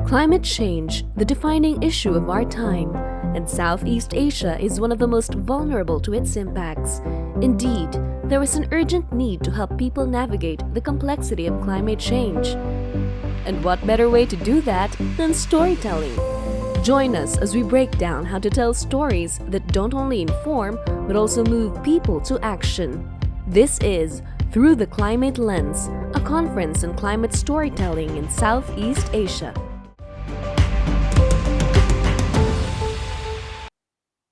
Climate change, the defining issue of our time, and Southeast Asia is one of the most vulnerable to its impacts. Indeed, there is an urgent need to help people navigate the complexity of climate change. And what better way to do that than storytelling? Join us as we break down how to tell stories that don't only inform but also move people to action. This is Through the Climate Lens, a conference on climate storytelling in Southeast Asia.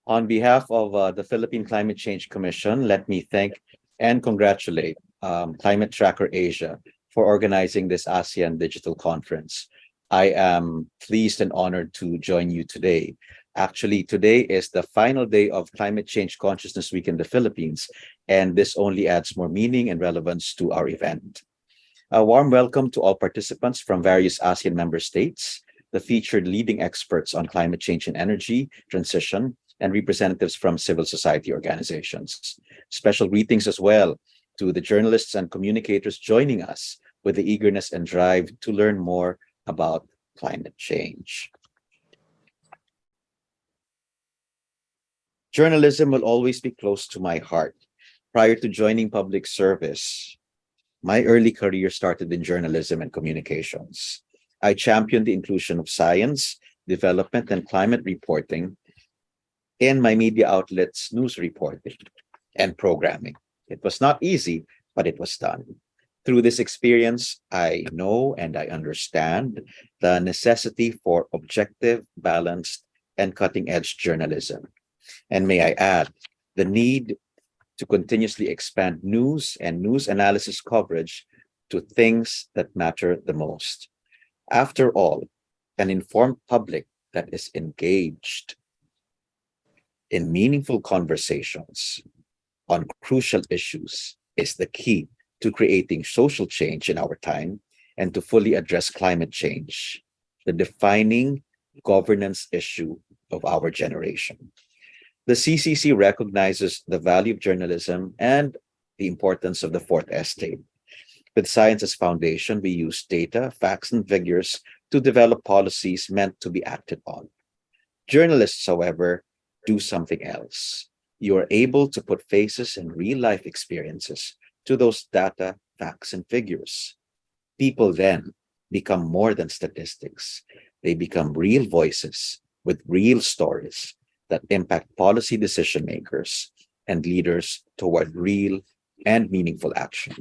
On behalf of the Philippine Climate Change Commission, let me thank and congratulate Climate Tracker Asia for organizing this ASEAN Digital Conference. I am pleased and honored to join you today. Actually, today is the final day of Climate Change Consciousness Week in the Philippines, and this only adds more meaning and relevance to our event. A warm welcome to all participants from various ASEAN member states, the featured leading experts on climate change and energy transition, and representatives from civil society organizations. Special greetings as well to the journalists and communicators joining us with the eagerness and drive to learn more about climate change. Journalism will always be close to my heart. Prior to joining public service, my early career started in journalism and communications. I championed the inclusion of science, development, and climate reporting in my media outlets' news reporting and programming. It was not easy, but it was done. Through this experience, I know and I understand the necessity for objective, balanced, and cutting-edge journalism. And may I add, the need to continuously expand news and news analysis coverage to things that matter the most. After all, an informed public that is engaged in meaningful conversations on crucial issues is the key to creating social change in our time and to fully address climate change, the defining governance issue of our generation. The CCC recognizes the value of journalism and the importance of the fourth estate. With science as foundation, we use data, facts, and figures to develop policies meant to be acted on. Journalists, however, do something else. You are able to put faces and real-life experiences to those data, facts, and figures. People then become more than statistics. They become real voices with real stories that impact policy decision makers and leaders toward real and meaningful action.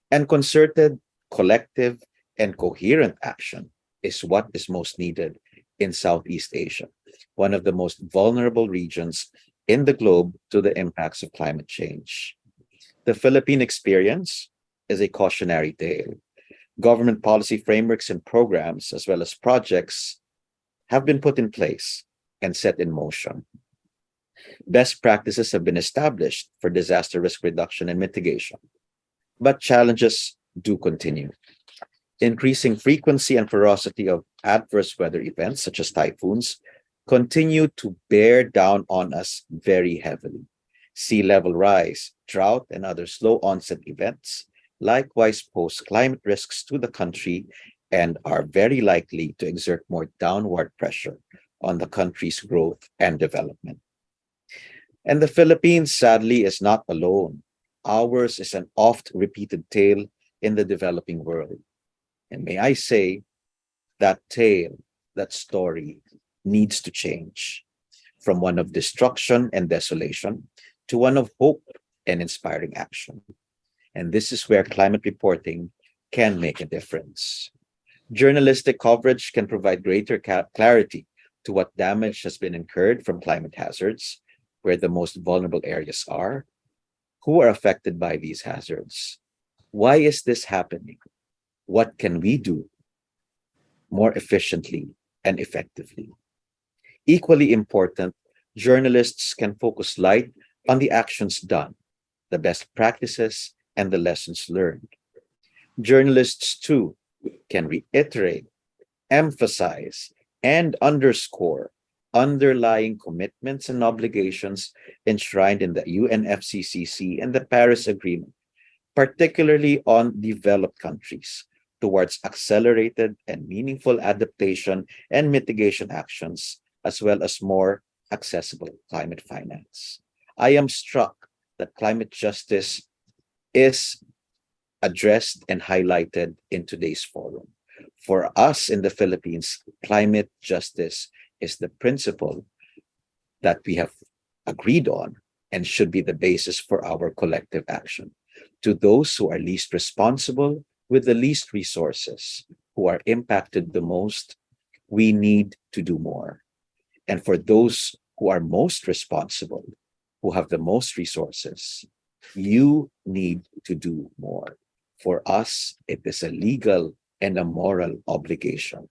And concerted, collective, and coherent action is what is most needed in Southeast Asia, one of the most vulnerable regions in the globe to the impacts of climate change. The Philippine experience is a cautionary tale. Government policy frameworks and programs, as well as projects, have been put in place and set in motion. Best practices have been established for disaster risk reduction and mitigation, but challenges do continue. Increasing frequency and ferocity of adverse weather events, such as typhoons, continue to bear down on us very heavily. Sea level rise, drought, and other slow onset events likewise pose climate risks to the country and are very likely to exert more downward pressure on the country's growth and development. And the Philippines, sadly, is not alone. Ours is an oft-repeated tale in the developing world. And may I say, that tale, that story, needs to change from one of destruction and desolation to one of hope and inspiring action. And this is where climate reporting can make a difference. Journalistic coverage can provide greater clarity to what damage has been incurred from climate hazards, where the most vulnerable areas are, who are affected by these hazards. Why is this happening? What can we do more efficiently and effectively? Equally important, journalists can focus light on the actions done, the best practices, and the lessons learned. Journalists, too, can reiterate, emphasize, and underscore underlying commitments and obligations enshrined in the UNFCCC and the Paris Agreement, particularly on developed countries, towards accelerated and meaningful adaptation and mitigation actions, as well as more accessible climate finance. I am struck that climate justice is addressed and highlighted in today's forum. For us in the Philippines, climate justice is the principle that we have agreed on and should be the basis for our collective action. To those who are least responsible with the least resources, who are impacted the most, we need to do more. And for those who are most responsible, who have the most resources, you need to do more. For us, it is a legal and a moral obligation,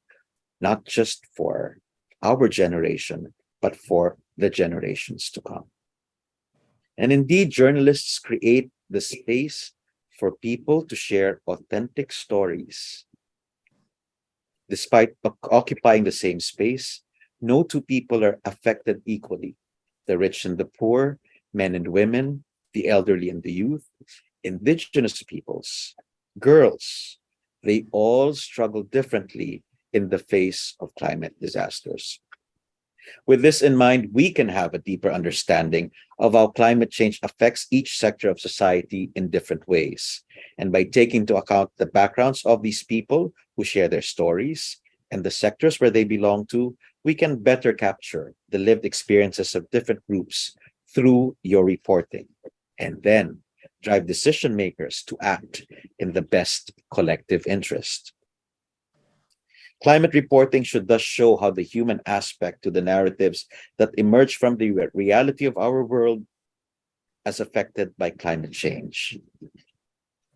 not just for our generation, but for the generations to come. And indeed, journalists create the space for people to share authentic stories. Despite occupying the same space, no two people are affected equally. The rich and the poor, men and women, the elderly and the youth, indigenous peoples, girls, they all struggle differently in the face of climate disasters. With this in mind, we can have a deeper understanding of how climate change affects each sector of society in different ways. And by taking into account the backgrounds of these people who share their stories and the sectors where they belong to, we can better capture the lived experiences of different groups through your reporting, and then drive decision makers to act in the best collective interest. Climate reporting should thus show how the human aspect to the narratives that emerge from the reality of our world as affected by climate change.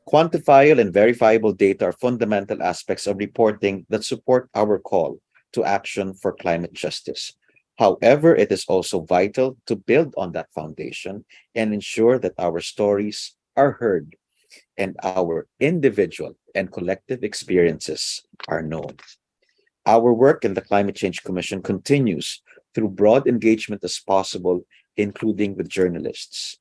Quantifiable and verifiable data are fundamental aspects of reporting that support our call to action for climate justice. However, it is also vital to build on that foundation and ensure that our stories are heard and our individual and collective experiences are known. Our work in the Climate Change Commission continues through broad engagement as possible, including with journalists.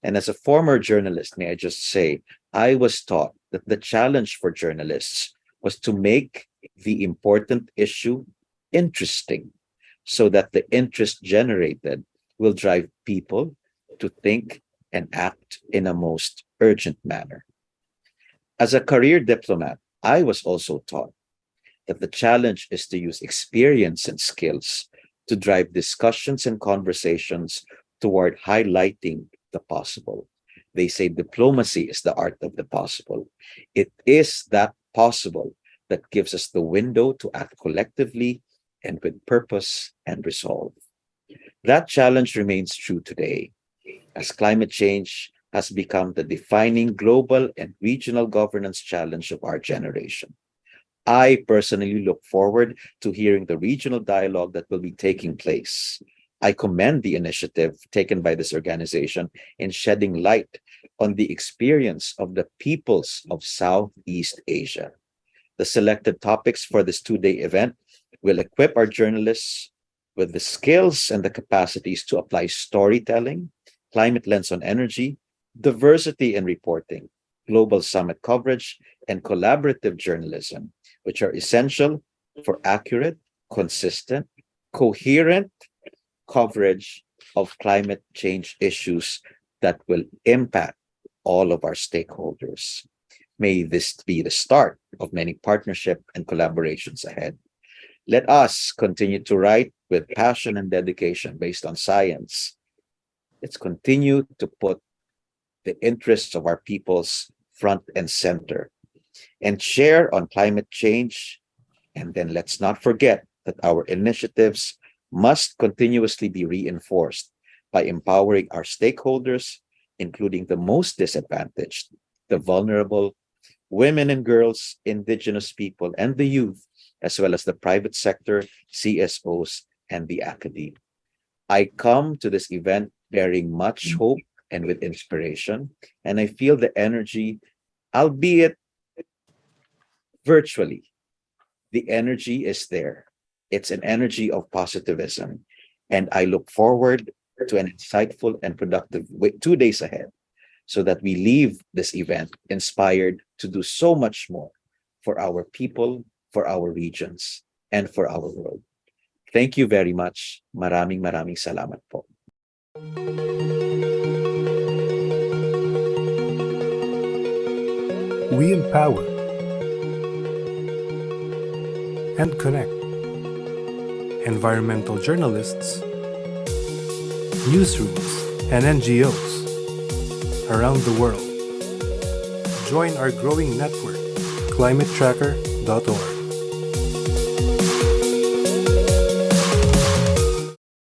And as a former journalist, may I just say, I was taught that the challenge for journalists was to make the important issue interesting so that the interest generated will drive people to think and act in a most urgent manner. As a career diplomat, I was also taught that the challenge is to use experience and skills to drive discussions and conversations toward highlighting the possible. They say diplomacy is the art of the possible. It is that possible that gives us the window to act collectively and with purpose and resolve. That challenge remains true today, as climate change has become the defining global and regional governance challenge of our generation. I personally look forward to hearing the regional dialogue that will be taking place. I commend the initiative taken by this organization in shedding light on the experience of the peoples of Southeast Asia. The selected topics for this two-day event will equip our journalists with the skills and the capacities to apply storytelling, climate lens on energy, diversity in reporting, global summit coverage, and collaborative journalism, which are essential for accurate, consistent, coherent coverage of climate change issues that will impact all of our stakeholders. May this be the start of many partnership and collaborations ahead. Let us continue to write with passion and dedication based on science. Let's continue to put the interests of our peoples front and center and share on climate change. And then let's not forget that our initiatives must continuously be reinforced by empowering our stakeholders, including the most disadvantaged, the vulnerable, women and girls, indigenous people, and the youth, as well as the private sector, CSOs, and the academe. I come to this event bearing much hope and with inspiration, and I feel the energy, albeit virtually. The energy is there. It's an energy of positivism, and I look forward to an insightful and productive 2 days ahead so that we leave this event inspired to do so much more for our people, for our regions, and for our world. Thank you very much. Maraming salamat po. We empower and connect environmental journalists, newsrooms, and NGOs around the world. Join our growing network, climatetracker.org.